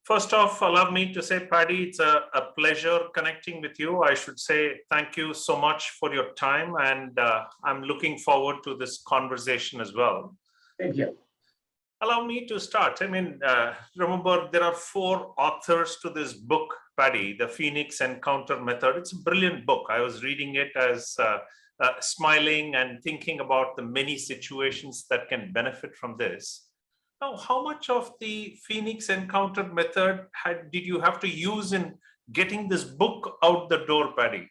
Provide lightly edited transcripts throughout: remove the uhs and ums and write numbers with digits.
First off, allow me to say, Paddy, it's a pleasure connecting with you. I should say thank you so much for your time, and I'm looking forward to this conversation as well. Thank you. Allow me to start. I mean, remember, there are 4 authors to this book, Paddy, The Phoenix Encounter Method. It's a brilliant book. I was reading it as smiling and thinking about the many situations that can benefit from this. Now, how much of the Phoenix Encounter Method did you have to use in getting this book out the door, Paddy?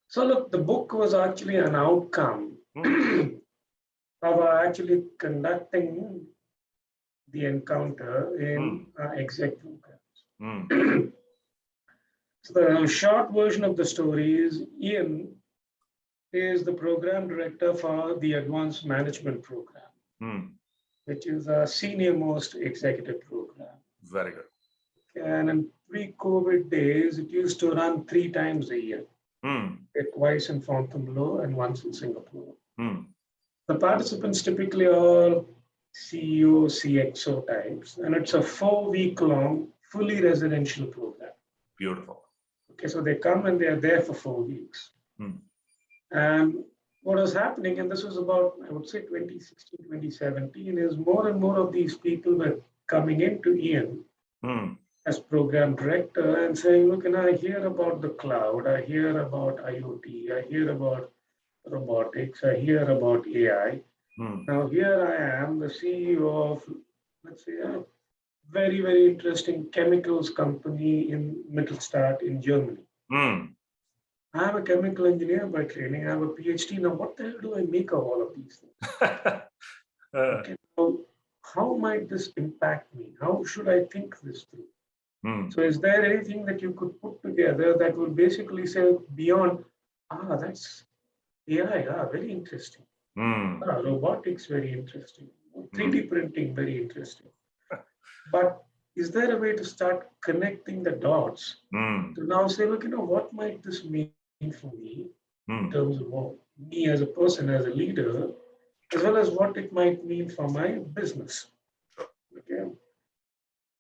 So look, the book was actually an outcome of actually conducting the encounter in exec programs. So the short version of the story is Ian is the program director for the Advanced Management Program, which is a senior most executive program. Very good. And in pre-COVID days, it used to run 3 times a year. Twice in Fontainebleau and once in Singapore. The participants typically are CEO, CXO types, and it's a 4-week-long, fully residential program. Beautiful. Okay, so they come and they are there for 4 weeks. And what was happening, and this was about, I would say, 2016, 2017, is more and more of these people were coming into Ian as program director and saying, look, and I hear about the cloud, I hear about IoT, I hear about robotics, I hear about AI. Now here I am, the CEO of, let's say, a very, very interesting chemicals company in Mittelstadt in Germany. I'm a chemical engineer by training. I have a PhD. Now, what the hell do I make of all of these things? Okay, so how might this impact me? How should I think this through? So is there anything that you could put together that would basically say beyond, that's AI, very interesting. Robotics, very interesting. 3D printing, very interesting. But is there a way to start connecting the dots to now say, look, what might this mean for me in terms of me as a person, as a leader, as well as what it might mean for my business. Okay.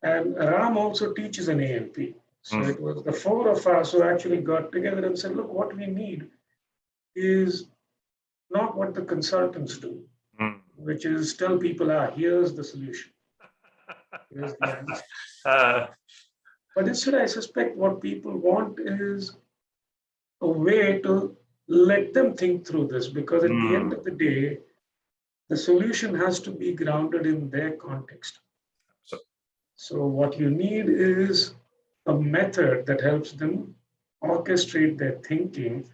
And Ram also teaches an A&P. So it was the 4 of us who actually got together and said, look, what we need is not what the consultants do, which is tell people, here's the solution. Here's the answer. But instead, I suspect what people want is a way to let them think through this, because at the end of the day, the solution has to be grounded in their context. So what you need is a method that helps them orchestrate their thinking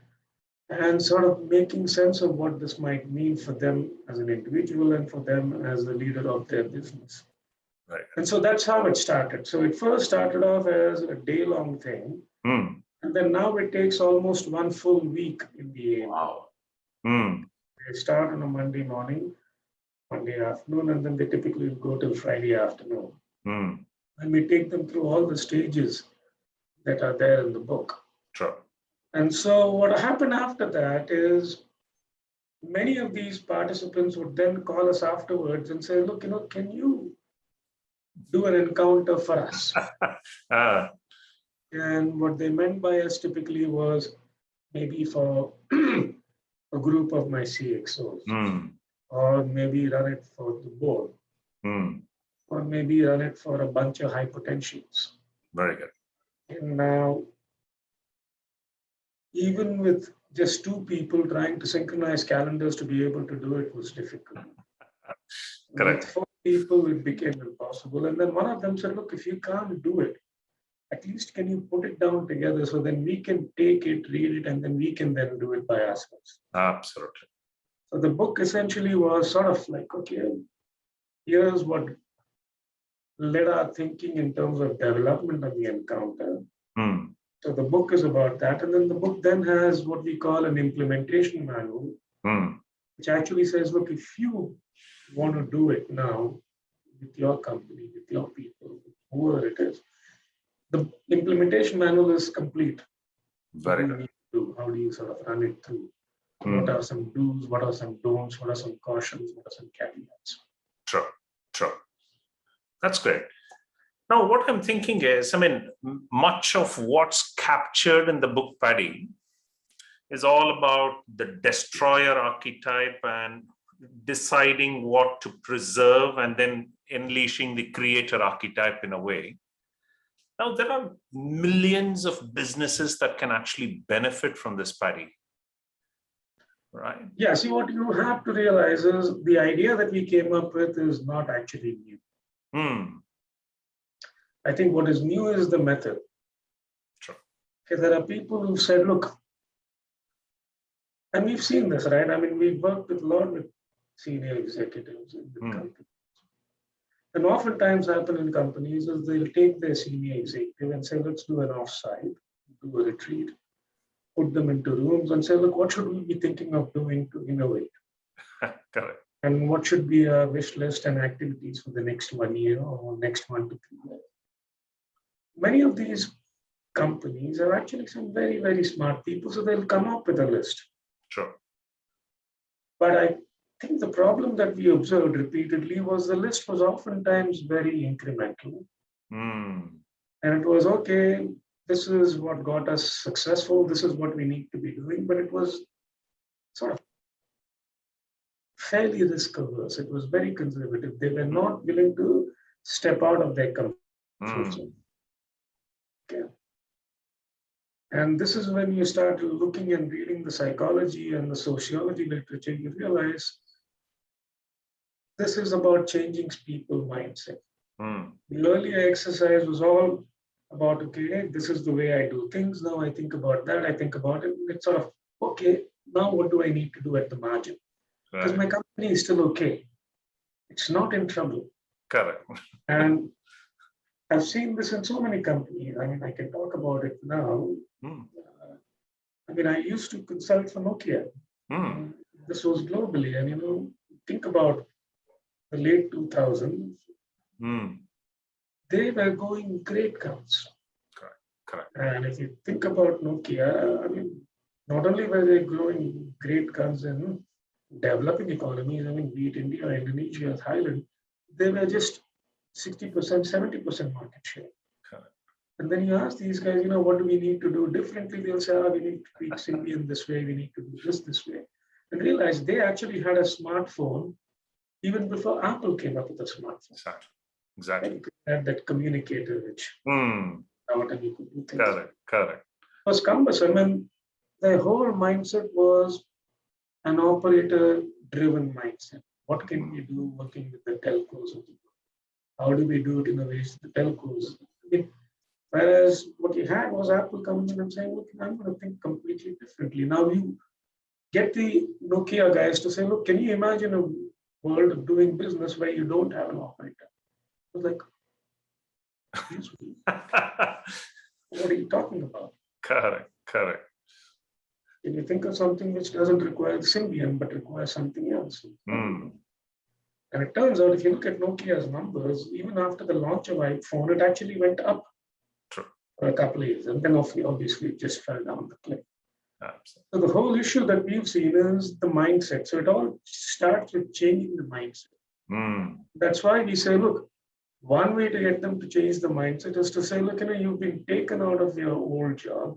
and sort of making sense of what this might mean for them as an individual and for them as the leader of their business. Right. And so that's how it started. So it first started off as a day-long thing. And then now it takes almost 1 full week in the AM. Wow. They start on a Monday morning, Monday afternoon, and then they typically go till Friday afternoon. And we take them through all the stages that are there in the book. Sure. And so what happened after that is many of these participants would then call us afterwards and say, look, can you do an encounter for us? And what they meant by us typically was maybe for a group of my CXOs, or maybe run it for the board, or maybe run it for a bunch of high potentials. Very good. And now, even with just 2 people trying to synchronize calendars to be able to do it was difficult. Correct. With 4 people, it became impossible. And then one of them said, look, if you can't do it, at least can you put it down together so then we can take it, read it, and then we can then do it by ourselves. Absolutely. So the book essentially was sort of like, okay, here's what led our thinking in terms of development of the encounter. So the book is about that. And then the book then has what we call an implementation manual, which actually says, look, if you want to do it now with your company, with your people, whoever it is, the implementation manual is complete. Very good. How do you sort of run it through? What are some do's? What are some don'ts? What are some cautions? What are some caveats? Sure. That's great. Now, what I'm thinking is, much of what's captured in the book, Paddy, is all about the destroyer archetype and deciding what to preserve and then unleashing the creator archetype in a way. Now, there are millions of businesses that can actually benefit from this, Paddy. Right? Yeah, see, what you have to realize is the idea that we came up with is not actually new. I think what is new is the method. Sure. Okay, there are people who said, look, and we've seen this, right? We've worked with a lot with senior executives in the company. And oftentimes happen in companies is they'll take their senior executive and say, let's do an offsite, do a retreat, put them into rooms and say, look, what should we be thinking of doing to innovate? Correct. And what should be a wish list and activities for the next 1 year or next 1 to 3 years? Many of these companies are actually some very, very smart people, so they'll come up with a list. Sure. But I think the problem that we observed repeatedly was the list was oftentimes very incremental. And it was, okay, this is what got us successful, this is what we need to be doing, but it was sort of fairly risk averse. It was very conservative. They were not willing to step out of their comfort zone. Okay. And this is when you start looking and reading the psychology and the sociology literature, you realize this is about changing people's mindset. The earlier exercise was all about, okay, this is the way I do things. Now I think about that, I think about it. And it's sort of, okay, now what do I need to do at the margin? Because my company is still okay. It's not in trouble. Correct. And I've seen this in so many companies. I can talk about it now. I used to consult for Nokia. This was globally. And, think about the late 2000s. They were going great guns. Correct. And if you think about Nokia, not only were they growing great guns in developing economies, be it India, Indonesia, Thailand, they were just 60%, 70% market share. Correct. And then you ask these guys, what do we need to do differently? They'll say, we need to tweak Symbian this way, we need to do this way. And realize they actually had a smartphone even before Apple came up with a smartphone. Exactly. You could have that communicator, which out and you could do things. Correct. It was cumbersome, and the whole mindset was an operator-driven mindset. What can we do working with the telcos? How do we do it in a way the telcos? Whereas what you had was Apple coming in and saying, look, I'm going to think completely differently. Now you get the Nokia guys to say, look, can you imagine a world of doing business where you don't have an operator? I was like, excuse me, what are you talking about? Correct. Can you think of something which doesn't require the Symbian but requires something else? And it turns out, if you look at Nokia's numbers, even after the launch of iPhone, it actually went up for a couple of years. And then obviously it just fell down the cliff. Absolutely. So the whole issue that we've seen is the mindset. So it all starts with changing the mindset. That's why we say, look, one way to get them to change the mindset is to say, look, you've been taken out of your old job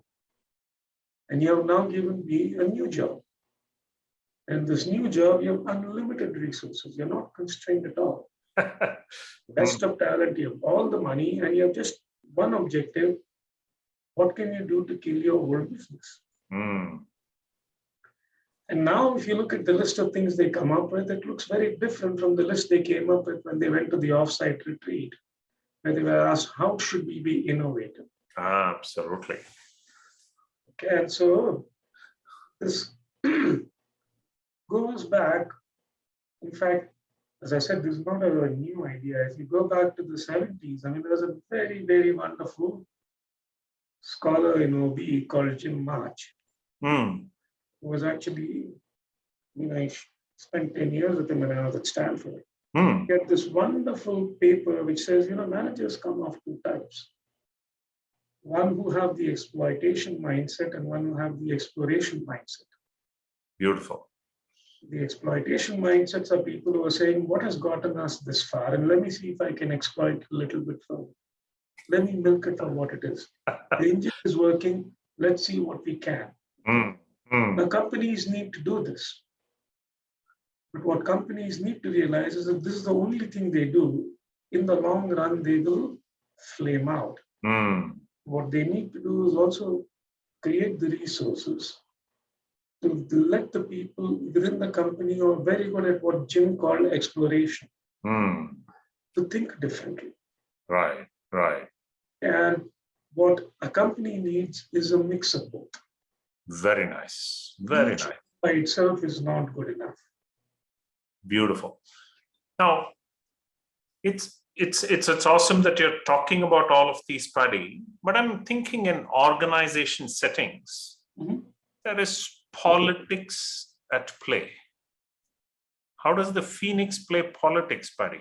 and you have now given me a new job. And this new job, you have unlimited resources. You're not constrained at all. Best of talent, you have all the money, and you have just one objective. What can you do to kill your old business? And now, if you look at the list of things they come up with, it looks very different from the list they came up with when they went to the offsite retreat, where they were asked, how should we be innovative? Absolutely. Okay, and so this goes back. In fact, as I said, this is not a new idea. If you go back to the 70s, there was a very, very wonderful scholar in OB called Jim March, who was actually, I spent 10 years with him when I was at Stanford. He had this wonderful paper which says, managers come of two types. One who have the exploitation mindset and one who have the exploration mindset. Beautiful. The exploitation mindsets are people who are saying, what has gotten us this far? And let me see if I can exploit a little bit further. Let me milk it for what it is. The engine is working. Let's see what we can. Now, companies need to do this. But what companies need to realize is that this is the only thing they do. In the long run, they will flame out. What they need to do is also create the resources to let the people within the company who are very good at what Jim called exploration, to think differently. Right. And what a company needs is a mix of both. Very nice. Very Each nice. by itself is not good enough. Beautiful. Now, it's awesome that you're talking about all of these, Paddy, but I'm thinking in organization settings, there is politics at play. How does the Phoenix play politics, Paddy?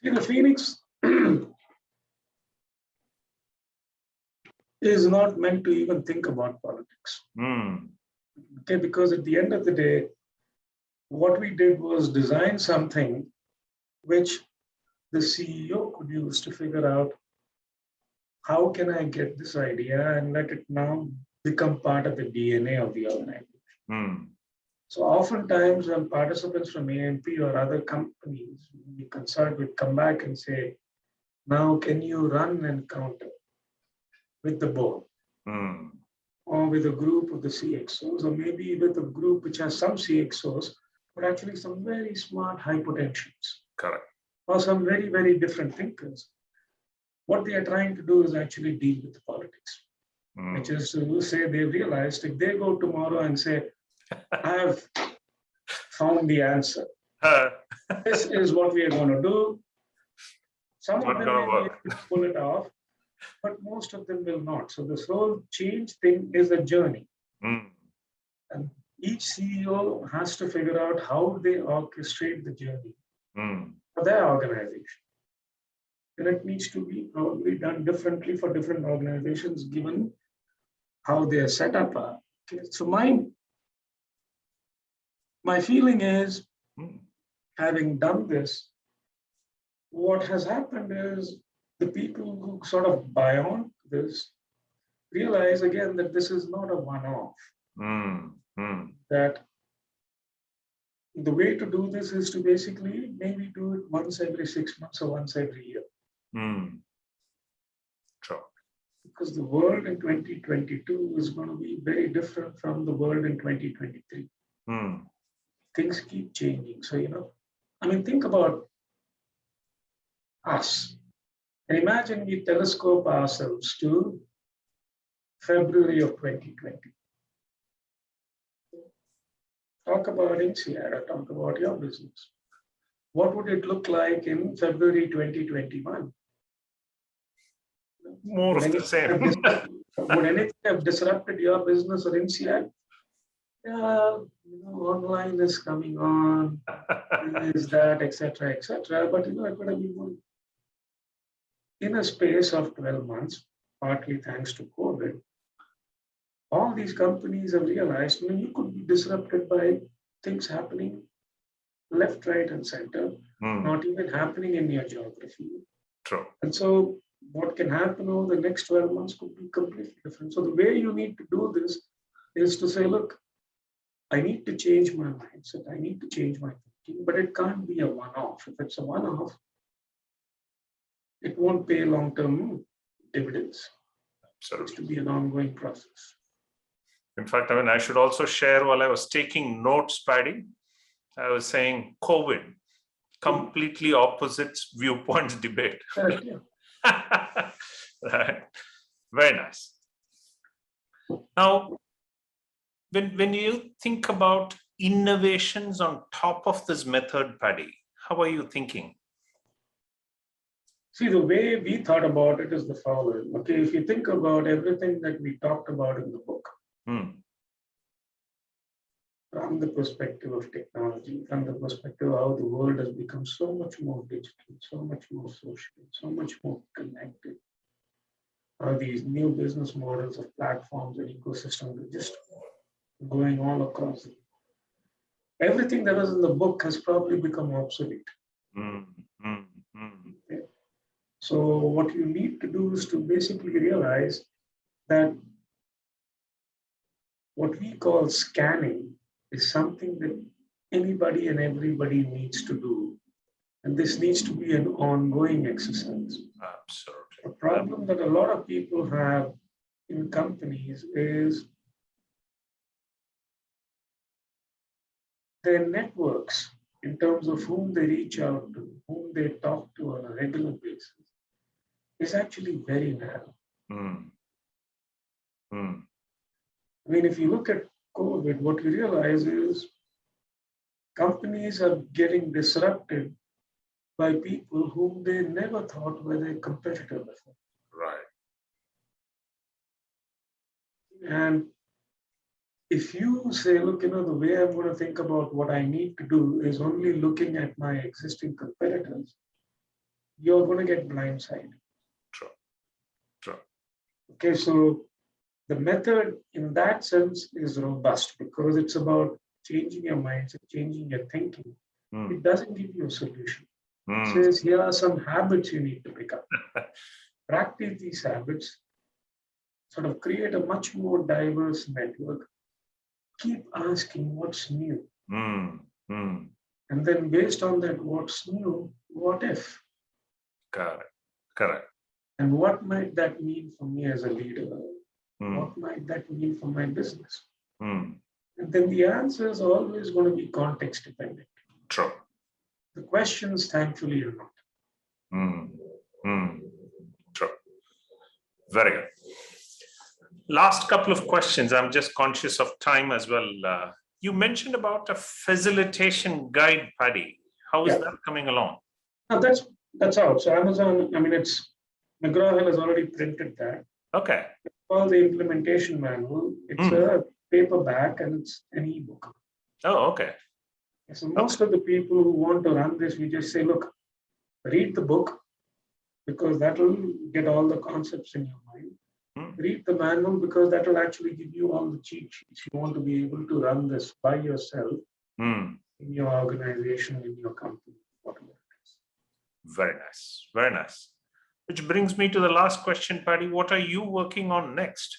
See, the Phoenix is not meant to even think about politics. Okay, because at the end of the day, what we did was design something which the CEO could use to figure out how can I get this idea and let it now become part of the DNA of the organization. So oftentimes when participants from AMP or other companies we consult would come back and say, now can you run an encounter with the board or with a group of the CXOs, or maybe with a group which has some CXOs, but actually some very smart high potentials. Correct. Or some very, very different thinkers. What they are trying to do is actually deal with the politics, which is to say they realized if they go tomorrow and say, I have found the answer. This is what we are going to do. Some of them may be able to pull it off, but most of them will not. So this whole change thing is a journey. And each CEO has to figure out how they orchestrate the journey for their organization. And it needs to be probably done differently for different organizations, given how they are set up. Okay. So my feeling is, having done this, what has happened is the people who sort of buy on this realize again that this is not a one-off. That the way to do this is to basically maybe do it once every 6 months or once every year. Sure. Because the world in 2022 is going to be very different from the world in 2023. Things keep changing. So, think about us. And imagine we telescope ourselves to February of 2020. Talk about INSEAD or talk about your business. What would it look like in February 2021? More of the same. Would anything have disrupted your business or INSEAD? Yeah, online is coming on, is that, etc., etc. But it could have been in a space of 12 months, partly thanks to COVID. All these companies have realized you could be disrupted by things happening left, right, and center, not even happening in your geography. True. And so what can happen over the next 12 months could be completely different. So the way you need to do this is to say, look, I need to change my mindset. I need to change my thinking, but it can't be a one-off. If it's a one-off, it won't pay long-term dividends. Absolutely. It's to be an ongoing process. In fact, I should also share while I was taking notes, Paddy, I was saying COVID, completely opposite viewpoints debate. Correct, yeah. Right. Very nice. Now, when you think about innovations on top of this method, Paddy, how are you thinking? See, the way we thought about it is the following. Okay, if you think about everything that we talked about in the book, from the perspective of technology, from the perspective of how the world has become so much more digital, so much more social, so much more connected, how these new business models of platforms and ecosystems are just going all across. Everything that was in the book has probably become obsolete. Okay. So what you need to do is to basically realize that what we call scanning is something that anybody and everybody needs to do. And this needs to be an ongoing exercise. Absolutely. The problem that a lot of people have in companies is their networks, in terms of whom they reach out to, whom they talk to on a regular basis, is actually very narrow. I mean, if you look at COVID, what you realize is companies are getting disrupted by people whom they never thought were their competitor before. Right. And if you say, look, the way I'm going to think about what I need to do is only looking at my existing competitors, you're going to get blindsided. True. Okay, so the method in that sense is robust because it's about changing your mindset, changing your thinking. It doesn't give you a solution. It says, here are some habits you need to pick up. Practice these habits, sort of create a much more diverse network. Keep asking what's new. And then based on that, what's new, what if? Correct. And what might that mean for me as a leader? What might that mean for my business? And then the answer is always going to be context dependent. True. The questions, thankfully, are not. True. Very good. Last couple of questions. I'm just conscious of time as well. You mentioned about a facilitation guide, Paddy. How is that coming along? Now that's out. So Amazon, it's McGraw-Hill has already printed that. Okay. It's called the implementation manual. It's a paperback and it's an ebook. Oh, okay. So most of the people who want to run this, we just say, look, read the book because that will get all the concepts in your mind. Read the manual because that will actually give you all the cheat sheets. You want to be able to run this by yourself in your organization, in your company, whatever it is. Very nice. Very nice. Which brings me to the last question, Paddy. What are you working on next?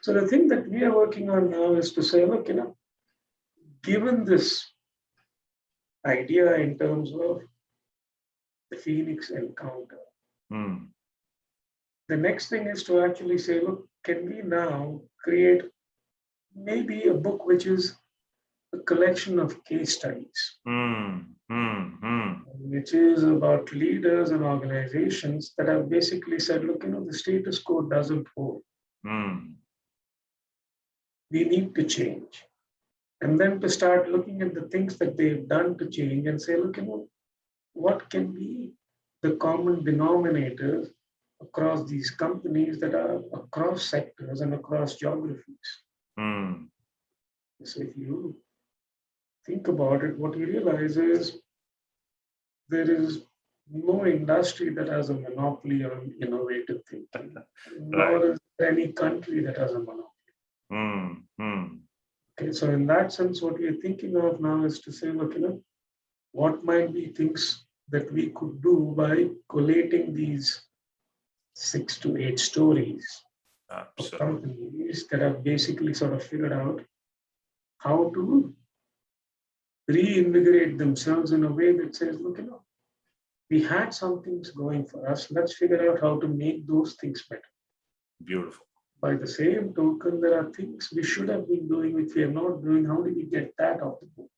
So the thing that we are working on now is to say, look, given this idea in terms of the Phoenix encounter, the next thing is to actually say, look, can we now create maybe a book which is a collection of case studies, which is about leaders and organizations that have basically said, look, the status quo doesn't hold. We need to change. And then to start looking at the things that they've done to change and say, look, what can be the common denominators across these companies that are across sectors and across geographies. So if you think about it, what you realize is there is no industry that has a monopoly on innovative thinking, nor is there any country that has a monopoly. Okay, so in that sense, what we are thinking of now is to say, look, what might be things that we could do by collating these 6 to 8 stories of companies that have basically sort of figured out how to reinvigorate themselves in a way that says, look, we had some things going for us. Let's figure out how to make those things better. Beautiful. By the same token, there are things we should have been doing which we are not doing. How do we get that off the book?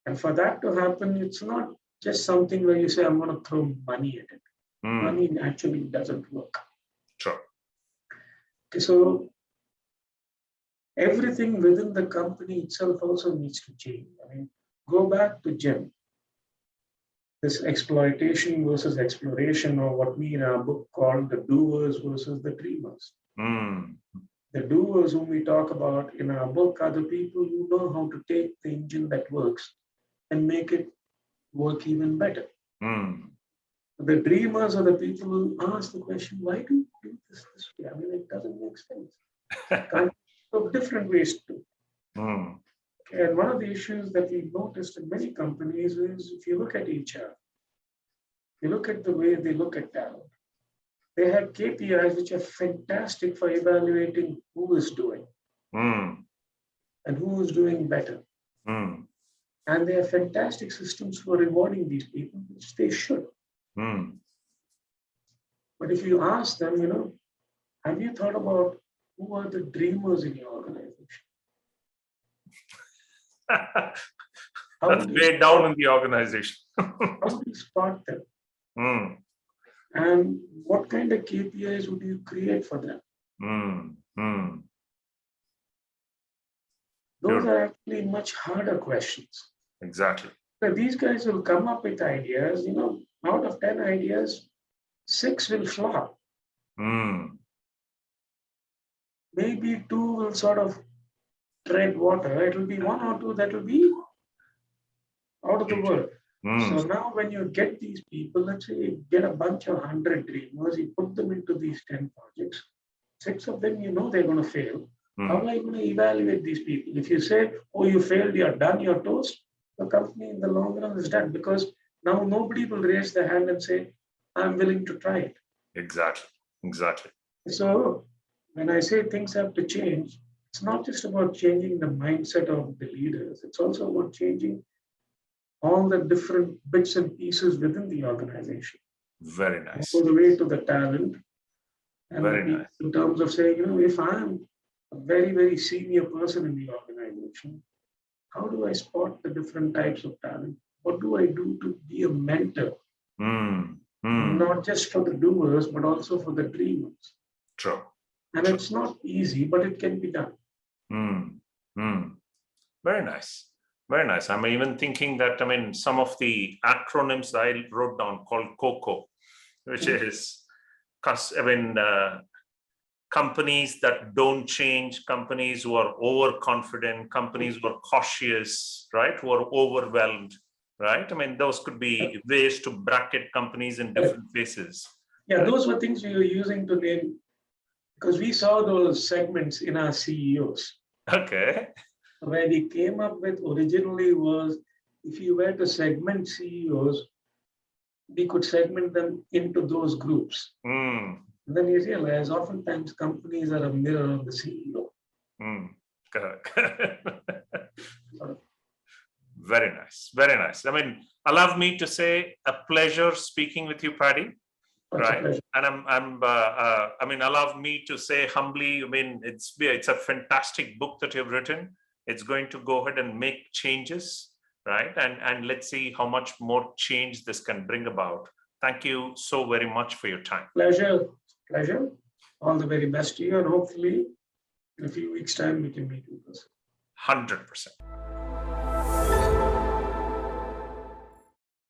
And for that to happen, it's not just something where you say, I'm going to throw money at it. Money actually doesn't work. Sure. Okay, so everything within the company itself also needs to change. Go back to Jim. This exploitation versus exploration, or what we in our book call the doers versus the dreamers. The doers whom we talk about in our book are the people who know how to take the engine that works and make it work even better. The dreamers are the people who ask the question, why do you do this way? It doesn't make sense. Can't look different ways to do it. And one of the issues that we've noticed in many companies is if you look at HR, you look at the way they look at talent. They have KPIs which are fantastic for evaluating who is doing and who is doing better. And they have fantastic systems for rewarding these people, which they should. But if you ask them, have you thought about who are the dreamers in your organization? That's way down in the organization. How do you spot them? And what kind of KPIs would you create for them? Those are actually much harder questions. Exactly. So these guys will come up with ideas, out of 10 ideas, 6 will flop. Maybe 2 will sort of tread water. It will be 1 or 2 that will be out of the world. So now when you get these people, let's say you get a bunch of 100 dreamers, you put them into these 10 projects, 6 of them, they're going to fail. How are you going to evaluate these people? If you say, oh, you failed, you're done, you're toast, the company in the long run is done, because now nobody will raise their hand and say, I'm willing to try it. Exactly. So when I say things have to change, it's not just about changing the mindset of the leaders. It's also about changing all the different bits and pieces within the organization. Very nice. All the way to the talent. And very nice. In terms of saying, if I'm a very, very senior person in the organization, how do I spot the different types of talent? What do I do to be a mentor? Not just for the doers, but also for the dreamers. True. And it's not easy, but it can be done. Very nice. Very nice. I'm even thinking that, some of the acronyms I wrote down called COCO, which is, companies that don't change, companies who are overconfident, companies who are cautious, right? Who are overwhelmed, right? Those could be ways to bracket companies in different phases. Yeah, right? Those were things we were using to name, because we saw those segments in our CEOs. Okay. Where we came up with originally was, if you were to segment CEOs, we could segment them into those groups. And then you realize oftentimes companies are a mirror of the CEO. Correct. Very nice. Very nice. Allow me to say a pleasure speaking with you, Paddy. Right. And allow me to say humbly, it's a fantastic book that you've written. It's going to go ahead and make changes, right? And let's see how much more change this can bring about. Thank you so very much for your time. Pleasure. All the very best to you, and hopefully in a few weeks' time we can meet in person. 100%.